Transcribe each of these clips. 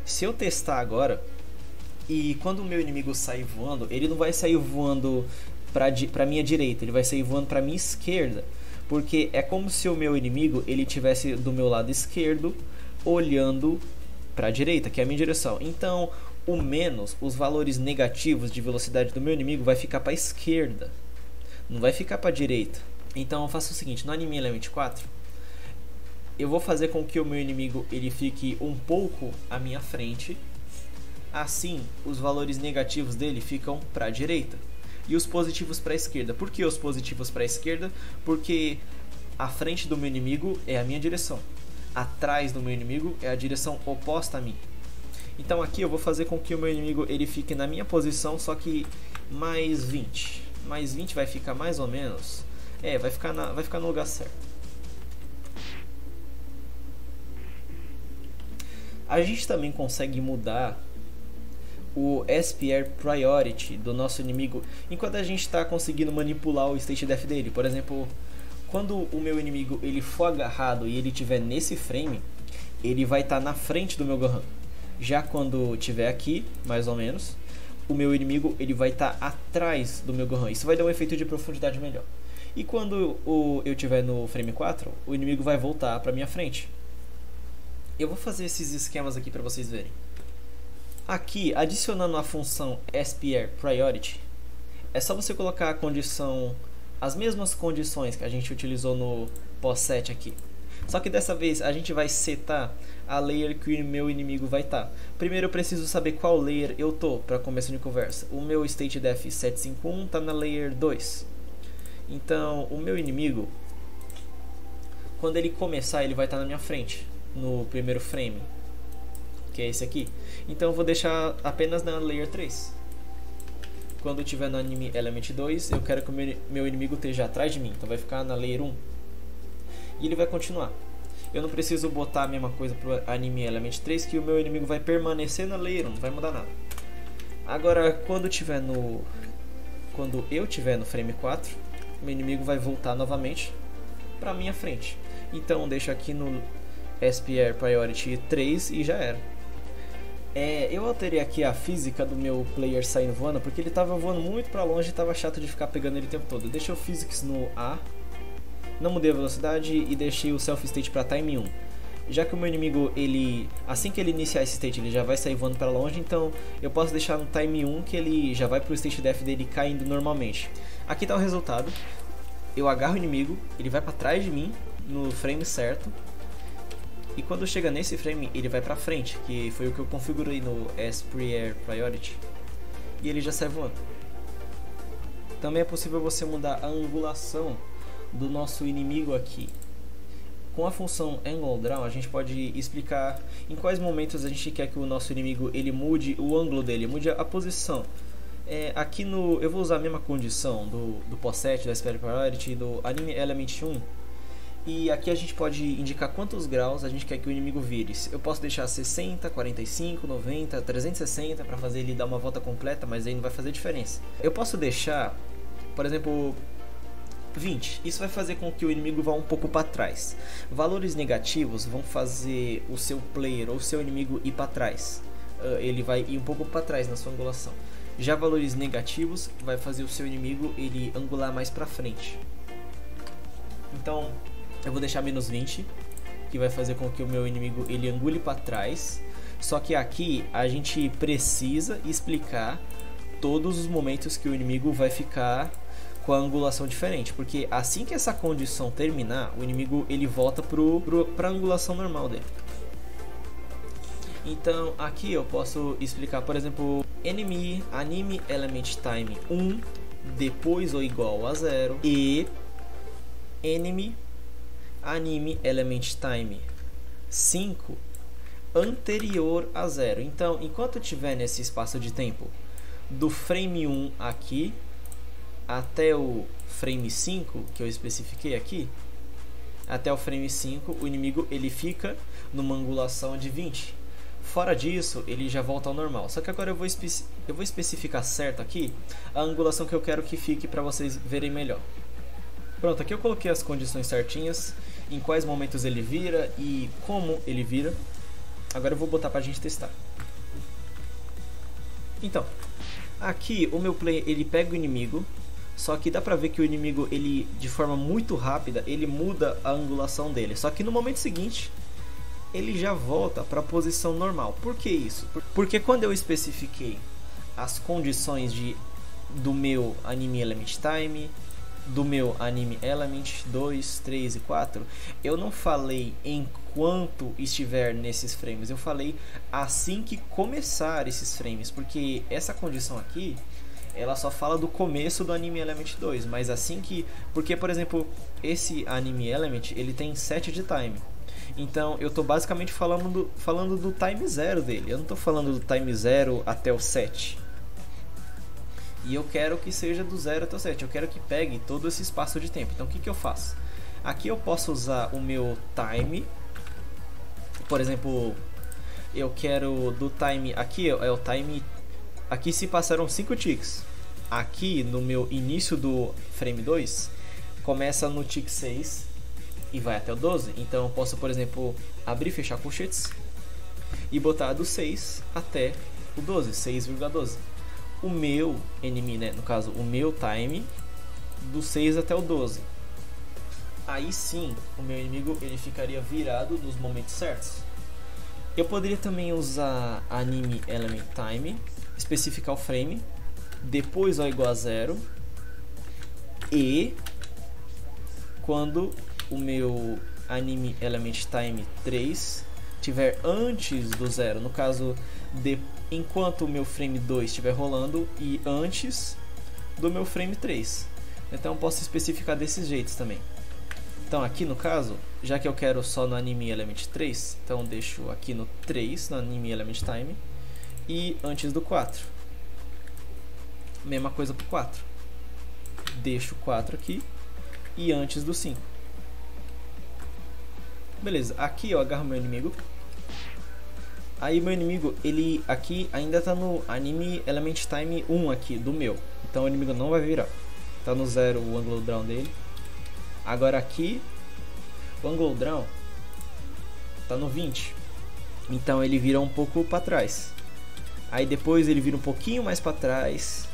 Se eu testar agora, e quando o meu inimigo sair voando, ele não vai sair voando para minha direita, ele vai sair voando para minha esquerda, porque é como se o meu inimigo ele tivesse do meu lado esquerdo olhando para a direita, que é a minha direção. Então, o menos, os valores negativos de velocidade do meu inimigo vai ficar para a esquerda, não vai ficar para a direita. Então, eu faço o seguinte, no Anime Element 4, eu vou fazer com que o meu inimigo ele fique um pouco à minha frente. Assim, os valores negativos dele ficam para a direita e os positivos para a esquerda. Por que os positivos para a esquerda? Porque a frente do meu inimigo é a minha direção, atrás do meu inimigo é a direção oposta a mim. Então aqui eu vou fazer com que o meu inimigo ele fique na minha posição, só que mais 20. Mais 20 vai ficar mais ou menos... vai ficar no lugar certo. A gente também consegue mudar o SPR Priority do nosso inimigo enquanto a gente está conseguindo manipular o State Def dele. Por exemplo, quando o meu inimigo ele for agarrado e ele estiver nesse frame, ele vai estar na frente do meu Gohan. Já quando estiver aqui, mais ou menos, o meu inimigo ele vai estar atrás do meu Gohan. Isso vai dar um efeito de profundidade melhor. E quando eu estiver no frame 4, o inimigo vai voltar para minha frente. Eu vou fazer esses esquemas aqui para vocês verem. Aqui, adicionando a função SPR Priority, é só você colocar a condição, as mesmas condições que a gente utilizou no POS7 aqui. Só que dessa vez a gente vai setar a layer que o meu inimigo vai estar. Primeiro eu preciso saber qual layer eu tô para começo de conversa. O meu State Def 751 está na layer 2. Então o meu inimigo, quando ele começar, ele vai estar na minha frente, no primeiro frame, que é esse aqui. Então eu vou deixar apenas na layer 3. Quando eu estiver no Anime Element 2, eu quero que o meu inimigo esteja atrás de mim, então vai ficar na layer 1. E ele vai continuar. Eu não preciso botar a mesma coisa para o Anime Element 3, que o meu inimigo vai permanecer na layer 1, não vai mudar nada. Agora, quando eu estiver no frame 4, meu inimigo vai voltar novamente para minha frente. Então deixo aqui no SPR Priority 3 e já era. Eu alterei aqui a física do meu player saindo voando, porque ele estava voando muito para longe e estava chato de ficar pegando ele o tempo todo. Deixei o Physics no A, não mudei a velocidade e deixei o Self State para Time 1. Já que o meu inimigo, assim que ele iniciar esse state, ele já vai sair voando para longe, então eu posso deixar no Time 1 que ele já vai para o State Def dele caindo normalmente. Aqui está o resultado. Eu agarro o inimigo, ele vai para trás de mim no frame certo. E quando chega nesse frame, ele vai pra frente, que foi o que eu configurei no SPR Priority. E ele já sai voando. Também é possível você mudar a angulação do nosso inimigo aqui. Com a função Angle Draw, a gente pode explicar em quais momentos a gente quer que o nosso inimigo ele mude o ângulo dele, mude a posição. Aqui eu vou usar a mesma condição do POS7, do SPR Priority, do Anime Element 1. E aqui a gente pode indicar quantos graus a gente quer que o inimigo vire. Eu posso deixar 60, 45, 90, 360 para fazer ele dar uma volta completa, mas aí não vai fazer diferença. Eu posso deixar, por exemplo, 20. Isso vai fazer com que o inimigo vá um pouco para trás. Valores negativos vão fazer o seu player ou o seu inimigo ir para trás. Ele vai ir um pouco para trás na sua angulação. Já valores negativos vai fazer o seu inimigo ele angular mais para frente. Então eu vou deixar menos 20, que vai fazer com que o meu inimigo ele angule para trás. Só que aqui a gente precisa explicar todos os momentos que o inimigo vai ficar com a angulação diferente, porque assim que essa condição terminar, o inimigo ele volta para a angulação normal dele. Então aqui eu posso explicar, por exemplo, Anime Element Time 1 depois ou igual a 0 e Anime Element Time 5 anterior a 0. Então, enquanto eu estiver nesse espaço de tempo do frame 1 aqui até o frame 5 que eu especifiquei aqui, até o frame 5, o inimigo ele fica numa angulação de 20. Fora disso, ele já volta ao normal. Só que agora eu vou especificar certo aqui a angulação que eu quero que fique para vocês verem melhor. Pronto, aqui eu coloquei as condições certinhas, em quais momentos ele vira e como ele vira. Agora eu vou botar pra gente testar. Então, aqui o meu player ele pega o inimigo, só que dá pra ver que o inimigo, ele de forma muito rápida, ele muda a angulação dele. Só que no momento seguinte, ele já volta para a posição normal. Por que isso? Porque quando eu especifiquei as condições do meu Anime Element Time, do meu Anime Element 2, 3 e 4, eu não falei enquanto estiver nesses frames, eu falei assim que começar esses frames, porque essa condição aqui, ela só fala do começo do Anime Element 2, mas assim que... Porque, por exemplo, esse Anime Element, ele tem 7 de time. Então, eu tô basicamente falando do time 0 dele. Eu não tô falando do time 0 até o 7. E eu quero que seja do 0 até o 7. Eu quero que pegue todo esse espaço de tempo. Então, o que eu faço? Aqui eu posso usar o meu time. Por exemplo, eu quero do time... Aqui é o time... Aqui se passaram 5 ticks. Aqui no meu início do frame 2, começa no tick 6 e vai até o 12. Então eu posso, por exemplo, abrir e fechar colchetes e botar do 6 até o 12, 6,12. O meu enemy, né, no caso, o meu time do 6 até o 12. Aí sim, o meu inimigo ele ficaria virado nos momentos certos. Eu poderia também usar Anime Element Time, especificar o frame, depois ó igual a 0, e quando o meu Anime Element Time 3 estiver antes do 0, no caso, enquanto o meu frame 2 estiver rolando e antes do meu frame 3. Então eu posso especificar desses jeitos também. Então aqui no caso, já que eu quero só no Anime Element 3, então eu deixo aqui no 3, no Anime Element Time, e antes do 4. Mesma coisa pro 4. Deixo o 4 aqui e antes do 5. Beleza, aqui eu agarro meu inimigo. Aí meu inimigo, ele aqui ainda tá no Anime Element Time 1 aqui, do meu. Então o inimigo não vai virar. Tá no 0 o Angle Draw dele. Agora aqui, o Angle Draw tá no 20. Então ele vira um pouco para trás. Aí depois ele vira um pouquinho mais para trás.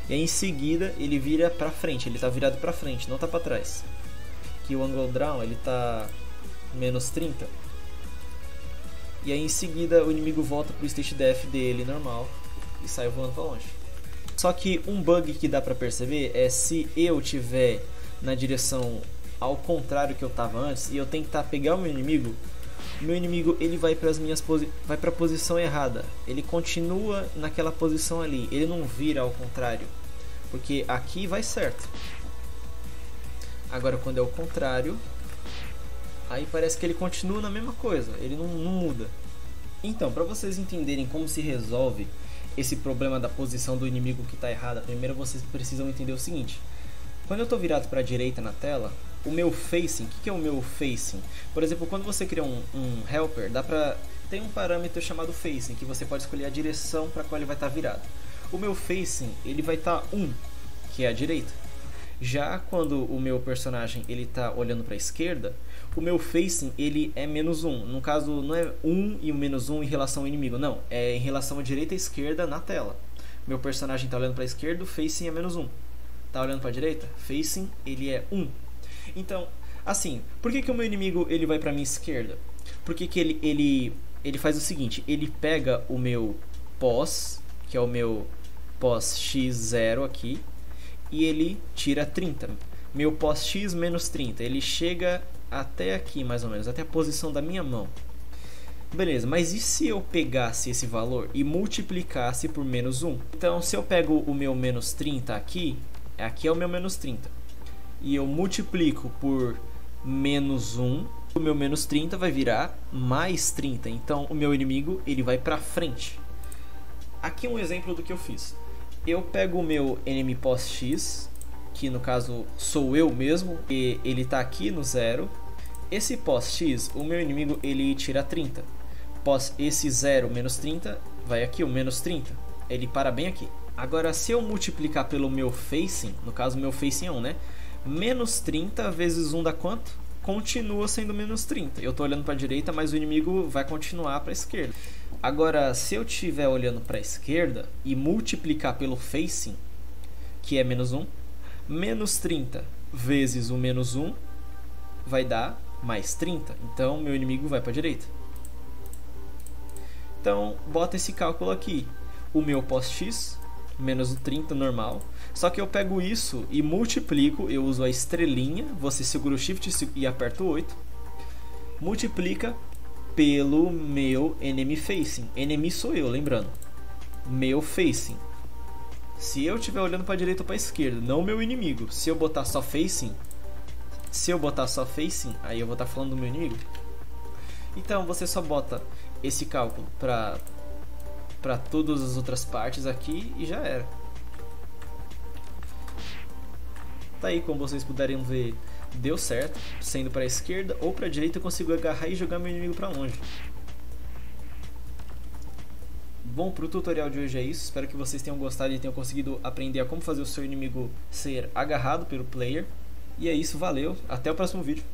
E aí em seguida ele vira para frente. Ele tá virado para frente, não tá para trás. Aqui o Angle Draw ele tá menos 30. E aí em seguida o inimigo volta pro state def dele normal e sai voando para longe. Só que um bug que dá para perceber é se eu tiver na direção ao contrário que eu tava antes e eu tentar pegar o meu inimigo ele vai para a posição errada. Ele continua naquela posição ali. Ele não vira ao contrário, porque aqui vai certo. Agora quando é o contrário, aí parece que ele continua na mesma coisa. Ele não muda. Então, para vocês entenderem como se resolve esse problema da posição do inimigo que está errada, primeiro vocês precisam entender o seguinte: quando eu estou virado para a direita na tela, o meu facing, o que é o meu facing? Por exemplo, quando você cria um helper, tem um parâmetro chamado facing, que você pode escolher a direção para qual ele vai estar virado. O meu facing, ele vai estar 1, que é a direita. Já quando o meu personagem ele está olhando para a esquerda, o meu facing ele é menos 1. No caso, não é 1 e o menos 1 em relação ao inimigo, não. É em relação à direita e esquerda na tela. Meu personagem está olhando para a esquerda, o facing é menos 1. Tá olhando para a direita? Facing ele é 1. Então, assim, por que o meu inimigo ele vai para minha esquerda? Porque que ele faz o seguinte: ele pega o meu pós, que é o meu pós x0 aqui, e ele tira 30. Meu pós x menos 30, ele chega até aqui mais ou menos, até a posição da minha mão. Beleza, mas e se eu pegasse esse valor e multiplicasse por menos 1? Então, se eu pego o meu menos 30 aqui é o meu menos 30. E eu multiplico por menos 1, o meu menos 30 vai virar mais 30. Então o meu inimigo ele vai para frente. Aqui um exemplo do que eu fiz. Eu pego o meu enemy pós x, que no caso sou eu mesmo, e ele está aqui no 0. Esse pós x, o meu inimigo ele tira 30. Pós esse 0 menos 30, vai aqui o menos 30. Ele para bem aqui. Agora se eu multiplicar pelo meu facing, no caso meu facing é 1, né? Menos 30 vezes 1 dá quanto? continua sendo menos 30. Eu estou olhando para a direita, mas o inimigo vai continuar para a esquerda. Agora, se eu estiver olhando para a esquerda e multiplicar pelo facing, que é menos 1, menos 30 vezes o menos 1 vai dar mais 30. Então, meu inimigo vai para a direita. Então, bota esse cálculo aqui. O meu pos-x, menos o 30 normal. Só que eu pego isso e multiplico, eu uso a estrelinha, você segura o Shift e aperta o 8. Multiplica pelo meu enemy facing. Enemy sou eu, lembrando. Meu facing. Se eu estiver olhando para a direita ou para a esquerda, não meu inimigo. Se eu botar só facing, aí eu vou estar falando do meu inimigo. Então você só bota esse cálculo para todas as outras partes aqui e já era. Tá aí, como vocês puderem ver, deu certo. Sendo para a esquerda ou para a direita eu consigo agarrar e jogar meu inimigo para longe. Bom, pro tutorial de hoje é isso. Espero que vocês tenham gostado e tenham conseguido aprender a como fazer o seu inimigo ser agarrado pelo player. E é isso, valeu, até o próximo vídeo.